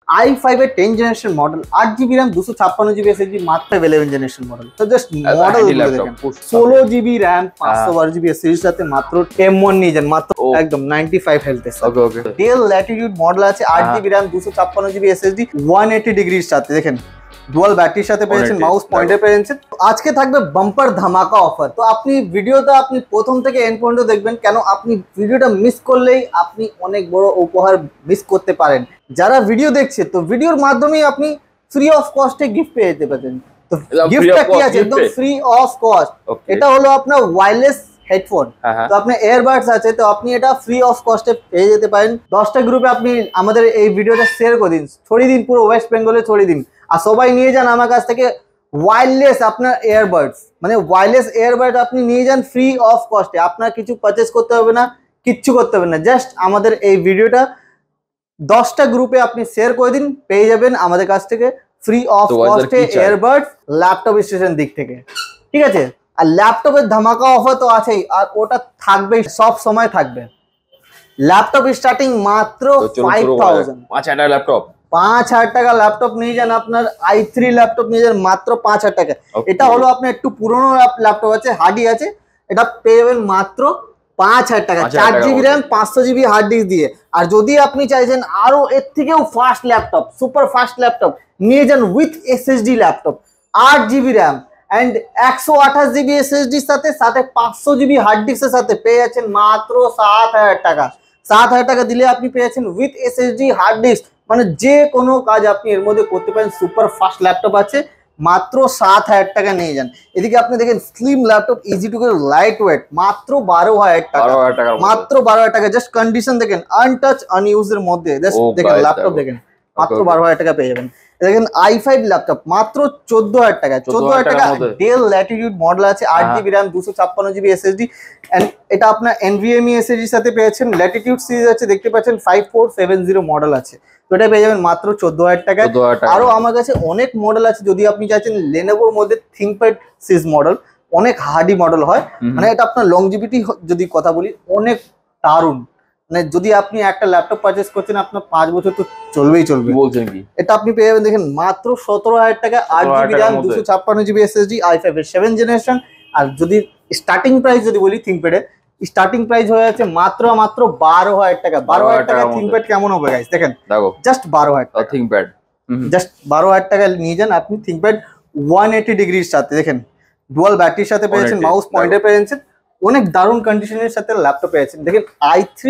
i5 এর 10 generation model, 8GB RAM 256GB SSD, মাত্র 11 generation model. তো জাস্ট মডেল দেখেন, 16GB RAM 512GB SSD সাথে মাত্র M1 নিয়ে যান, মাত্র একদম 95 হেলথ এর সাথে। ওকে ডেল ল্যাটিটিউড মডেল আছে, 8GB RAM 256GB SSD, 180 ডিগ্রির সাথে দেখেন, ডুয়াল ব্যাটারির সাথে পেয়েছেন, মাউস পয়েন্টার পেয়েছেন। আজকে থাকবে বাম্পার ধামাকা অফার, তো আপনি ভিডিওটা আপনি প্রথম থেকে এন্ড পর্যন্ত দেখবেন, কেন আপনি ভিডিওটা মিস করলেই আপনি অনেক বড় উপহার মিস করতে পারেন। যারা ভিডিও দেখছে, তো ভিডিওর মাধ্যমেই আপনি ফ্রি অফ কস্টে গিফট পেয়ে যেতে পারেন। তো গিফটটা কি আছে, একদম ফ্রি অফ কস্ট। এটা হলো আপনার ওয়্যারলেস হেডফোন, তো আপনার এয়ারবাডস আছে, তো আপনি এটা ফ্রি অফ কস্টে পেয়ে যেতে পারেন। 10টা গ্রুপে আপনি আমাদের এই ভিডিওটা শেয়ার করে দিন, ছড়িয়ে দিন, পুরো ওয়েস্ট বেঙ্গলে ছড়িয়ে দিন, আর সবাই নিয়ে যান আমার কাছ থেকে ওয়্যারলেস আপনার এয়ারবাডস, মানে ওয়্যারলেস এয়ারবাড আপনি নিয়ে যান ফ্রি অফ কস্টে। আপনার কিছু পারচেস করতে হবে না, কিচ্ছু করতে হবে না, জাস্ট আমাদের এই ভিডিওটা 10টা গ্রুপে আপনি শেয়ার করে দিন, পেয়ে যাবেন আমাদের কাছ থেকে ফ্রি অফ কস্টে এয়ারবাডস ল্যাপটপ স্টেশন দিক থেকে, ঠিক আছে। আর ল্যাপটপের ধামাকা অফার তো আছেই, আর ওটা থাকবেই, সব সময় থাকবে। ল্যাপটপ স্টার্টিং মাত্র 5000, 5000 ল্যাপটপ, 5000 টাকা ল্যাপটপ নিয়ে যান। আপনার i3 ল্যাপটপ নিয়ে যান মাত্র 5000 টাকা। এটা হলো আপনার একটু পুরনো ল্যাপটপ আছে, হার্ডি আছে, এটা পেয়ে যাবেন মাত্র 5000 টাকা, 4GB RAM 500GB hard disk দিয়ে। আর যদি আপনি চাইছেন আরো এর থেকেও fast laptop, super fast laptop নিয়ে যান with SSD laptop, 8GB RAM and 128GB SSD সাথে 500GB হার্ড ডিস্কের সাথে পেয়ে যাচ্ছেন মাত্র 7000 টাকা। 7000 টাকা দিলে আপনি পেয়ে যাচ্ছেন উইথ SSD হার্ড ডিস্ক, মানে যে কোনো কাজ আপনি এর মধ্যে করতে পারেন। সুপার ফাস্ট ল্যাপটপ আছে, মাত্র 7000 টাকা নিয়ে যান। এদিকে আপনি দেখেন slim laptop, easy to carry, light weight, মাত্র 12000 টাকা, মাত্র 12000 টাকা। জাস্ট কন্ডিশন দেখেন, আনটাচ আনইউজ এর মধ্যে, জাস্ট দেখেন ল্যাপটপ দেখেন, মাত্র 12000 টাকা পেয়ে যাবেন। দেখেন i5 ল্যাপটপ মাত্র 14000 টাকা, 14000 টাকা। ডেল ল্যাটিটিউড মডেল আছে, 8GB RAM 256GB SSD, and এটা আপনার NVMe SSD সাথে পেয়েছেন। ল্যাটিটিউড সিরিজ আছে, দেখতে পাচ্ছেন 5470 মডেল আছে, তো এটা পেয়ে যাবেন মাত্র 14000 টাকা। আরো আমার কাছে অনেক মডেল আছে, যদি আপনি চাইছেন লেনোভোর মধ্যে থিংকপ্যাড সিরিজ মডেল, অনেক হার্ডি মডেল হয়, মানে এটা আপনার লংজিভিটি যদি কথা বলি অনেক দারুণ, মানে যদি আপনি একটা ল্যাপটপ পারচেস করছেন আপনার 5 বছর তো চলবেই চলবে। বলছেন কি, এটা আপনি পেয়ে যাবেন দেখেন মাত্র 17000 টাকা, 8GB RAM 256GB SSD, i5 এর 7 জেনারেশন। আর যদি স্টার্টিং প্রাইস যদি বলি থিংকপ্যাডের স্টার্টিং প্রাইস হয়ে যাচ্ছে মাত্র 12000 টাকা। 12000 টাকা থিংকপ্যাড কেমন হবে গাইস, দেখেন জাস্ট 12000 টাকা থিংকপ্যাড, জাস্ট 12000 টাকা নিয়ে যান আপনি থিংকপ্যাড 180 ডিগ্রির সাথে, দেখেন ডুয়াল ব্যাটারির সাথে পেয়েছেন, মাউস পয়েন্টার পেয়েছেন, অনেক দারুণ কন্ডিশনের সাথে ল্যাপটপ পেয়েছেন। দেখেন i3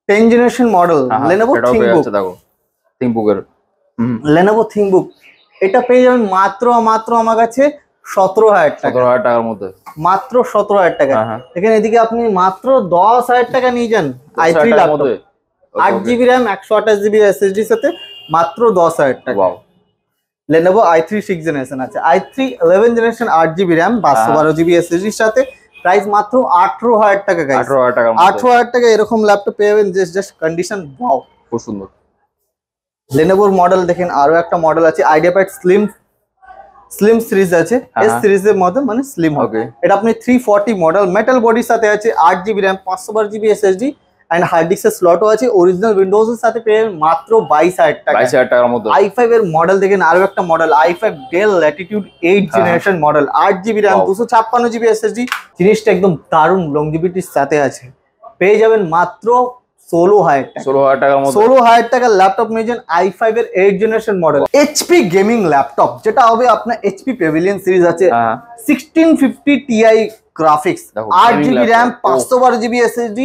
10 generation model Lenovo ThinkBook, Lenovo ThinkBook, এটা পেয়ে যাবেন মাত্র আমার কাছে 17000 টাকা, 17000 টাকার মধ্যে, মাত্র 17000 টাকা। দেখেন এদিকে আপনি মাত্র 10000 টাকা নিয়ে যান i3 laptop, 8GB RAM 128GB SSD সাথে মাত্র 10000 টাকা। Lenovo i3 6 জেনারেশন আছে, i3 11 generation 8GB RAM 512GB SSD সাথে, প্রাইস মাত্র 18000 টাকা গাইস, 18000 টাকা এরকম ল্যাপটপ পেয়ে যাবেন। জাস্ট কন্ডিশন ওয়াও, খুব সুন্দর। Lenovo মডেল দেখেন, আরো একটা মডেল আছে IdeaPad স্লিম সিরিজ আছে, এস সিরিজের মধ্যে মানে স্লিম হবে। এটা আপনি 340 মডেল, মেটাল বডির সাথে আছে, 8GB RAM 512GB SSD and hard ডিস্কের স্লটও আছে, অরিজিনাল উইন্ডোজ এর সাথে পেয়ে মাত্র 22000 টাকা, 22000 টাকার মধ্যে। i5 এর মডেল দেখেন, আরো একটা model i5 del Latitude 8 generation model, 8GB RAM 256GB SSD, জিনিসটা একদম দারুণ লংজিভিটির সাথে আছে, পেয়ে যাবেন মাত্র 16000 টাকা, 16000 টাকার মধ্যে। 16000 টাকা ল্যাপটপ নিয়ে যান i5 এর 8 generation model. HP gaming laptop, যেটা হবে আপনার HP প্যাভিলিয়ন সিরিজ আছে, 1650 Ti graphics, 8GB RAM 512GB SSD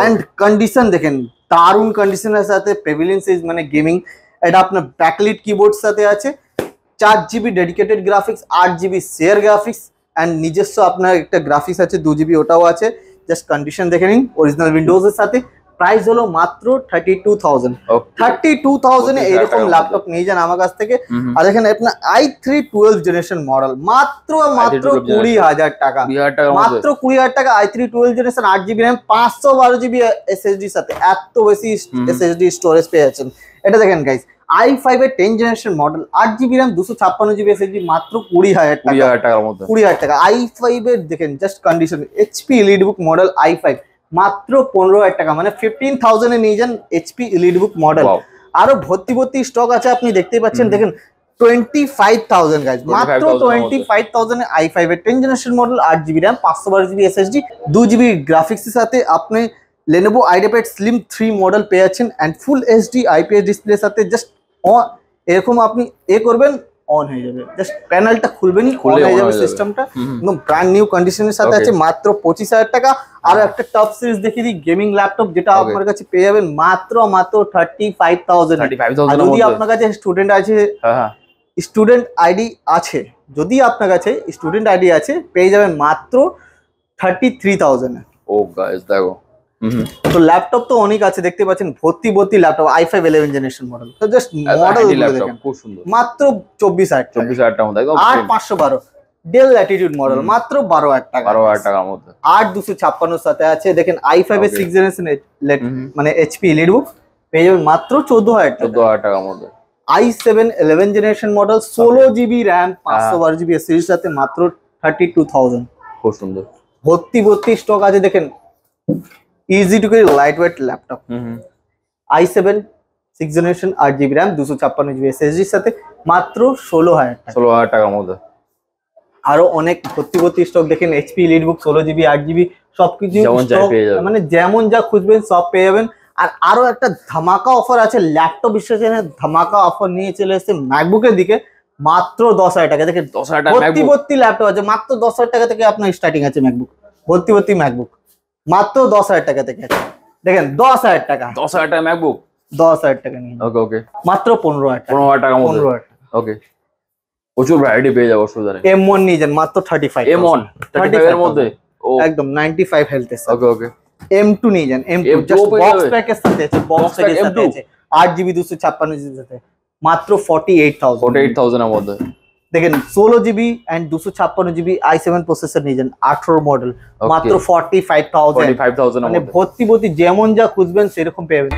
and condition দেখেন দারুণ কন্ডিশনের সাথে, প্যাভিলিয়ন সিরিজ মানে গেমিং। এটা আপনার ব্যাকলিট কিবোর্ড সাথে আছে, 4GB dedicated graphics, 8GB share graphics and নিজস্ব আপনার একটা গ্রাফিক্স আছে 2GB, ওটাও আছে। জাস্ট কন্ডিশন দেখে নিন, অরিজিনাল উইন্ডোজ এর সাথে। প্রাইস হলো মাত্র 32000 এ এরকম ল্যাপটপ নিয়ে যান আমার কাছ থেকে। আর দেখেন আপনার i3 12 জেনারেশন মডেল, মাত্র 20000 টাকা, মাত্র 20000 টাকা, i3 12 generation 8GB RAM 512GB SSD সাথে, এত বেশি SSD স্টোরেজ পেয়ে যাচ্ছেন। এটা দেখেন গাইস, i5 এর 10 generation model, 8GB RAM 256GB SSD, মাত্র 20000 টাকার মধ্যে, 20000 টাকা। i5 এর দেখেন just condition, HP EliteBook model i5 মাত্র 15000 টাকা, মানে 15000 এ নিয়ে যান HP EliteBook মডেল। আরো ভর্তি ভর্তি স্টক আছে, আপনি দেখতেই পাচ্ছেন। দেখেন 25,000 গাইজ, মাত্র 25,000 এ i5 এর 10 generation model, 8GB RAM, 512GB SSD, 2GB graphics এর সাথে আপনি Lenovo IdeaPad Slim 3 মডেল পেয়ে যাচ্ছেন and full HD IPS display সাথে। জাস্ট এরকম আপনি করবেন, অন হয়ে যাবে, জাস্ট প্যানেলটা খুলবেন, অন হয়ে যাবে সিস্টেমটা। একদম ব্র্যান্ড নিউ কন্ডিশনের সাথে আছে, মাত্র 25,000 টাকা। আর একটা টপ সিরিজ দেখিয়ে দিই, গেমিং ল্যাপটপ, যেটা আপনার কাছে পেয়ে যাবেন মাত্র 35,000। আর যদি আপনার কাছে স্টুডেন্ট আছে, স্টুডেন্ট আইডি আছে, যদি আপনার কাছে স্টুডেন্ট আইডি আছে, পেয়ে যাবেন মাত্র 33,000। ও গাইস দেখো, তো ল্যাপটপ তো অনেক আছে, দেখতে পাচ্ছেন ভর্তি ভর্তি ল্যাপটপ, i5 11 জেনারেশন মডেল। তো জাস্ট মডেল দেখেন, খুব সুন্দর, মাত্র 24,000 টাকার মধ্যে একদম। 8512 ডেল ল্যাটিটিউড মডেল, মাত্র 12,000 টাকা, 12,000 টাকার মধ্যে। 8256 সাথে আছে। দেখেন i5 এর 6 জেনারেশন মানে এইচপি এলিটবুক পেয়ে যাবেন মাত্র 14,000 টাকার মধ্যে। i7 11 generation model, 16GB RAM, 512GB series সাথে, মাত্র 32,000। খুব সুন্দর, ভর্তি ভর্তি স্টক আছে। দেখেন easy to carry light weight laptop, i7 6 generation, 8GB RAM, 256GB SSD সাথে, মাত্র 16,000 টাকার মধ্যে। আরো অনেক ভর্তি ভর্তি স্টক দেখেন, এইচপি এলিটবুক 16GB 8GB সবকিছু মানে যেমন যা খুঁজবেন সব পেয়ে যাবেন। আর আরো একটা ধামাকা অফার আছে, ল্যাপটপ বিশ্লেষণের ধামাকা অফার নিয়ে চলে এসেছে ম্যাকবুকের দিকে, মাত্র 10,000 টাকা। দেখেন 10,000 টাকা ভর্তি ভর্তি ল্যাপটপ আছে, মাত্র 10,000 টাকা থেকে আপনার স্টার্টিং আছে ম্যাকবুক, ভর্তি ভর্তি ম্যাকবুক মাত্র 10,000 টাকা থেকে। দেখেন 10,000 টাকা, 10,000 টাকা ম্যাকবুক, 10,000 টাকা নিয়ে। ওকে ওকে, মাত্র 15,000 টাকার মধ্যে। 15,000 ওকে, প্রচুর ভ্যারাইটি পেয়ে যাবো, অসুবিধা নেই। M1 নিয়ে যান মাত্র 35, M1 35 এর মধ্যে, একদম 95 হেলথ এর সাথে। ওকে ওকে। M2 নিয়ে যান, M2 জাস্ট বক্স প্যাকের সাথে আছে, বক্স প্যাকের সাথে আছে, 8GB 256GB সাথে, মাত্র 48,000 এর মধ্যে। দেখেন 16GB and 256GB i7 processor নিয়ে যান, 18 মডেল, মাত্র 45,000 এর মানে মধ্যে। ভর্তি ভর্তি যেমন যা খুঁজবেন সেরকম পেয়ে যাবেন।